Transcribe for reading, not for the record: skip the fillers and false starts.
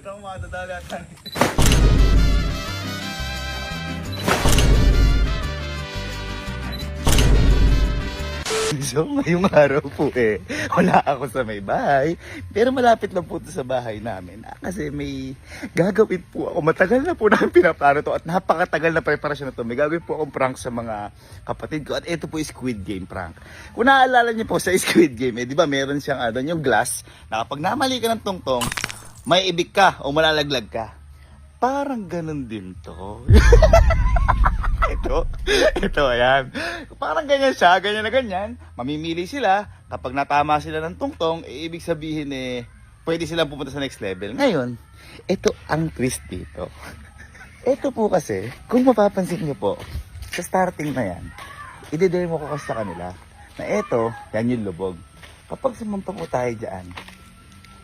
akong matadali at So, ngayong araw po wala ako sa may bahay. Pero malapit lang po ito sa bahay namin. Kasi may gagawin po ako. Matagal na po namin pinaplano to at napakatagal na preparasyon na to. May gagawin po akong prank sa mga kapatid ko. At ito po Squid Game prank. Kung naaalala niyo po sa Squid Game, di ba meron siyang yung glass na kapag namali ka ng tungtong, may ibig ka o malalaglag ka. Parang ganun din to. Ito, ayan. Parang ganyan siya, ganyan na ganyan. Mamimili sila. Kapag natama sila ng tungtong, ibig sabihin pwede silang pumunta sa next level. Ngayon, ito ang twist dito. Ito po kasi, kung mapapansin niyo po, sa starting na yan, i-demo ko kasi sa kanila na ito, yan yung lubog. Kapag sumampa po tayo dyan,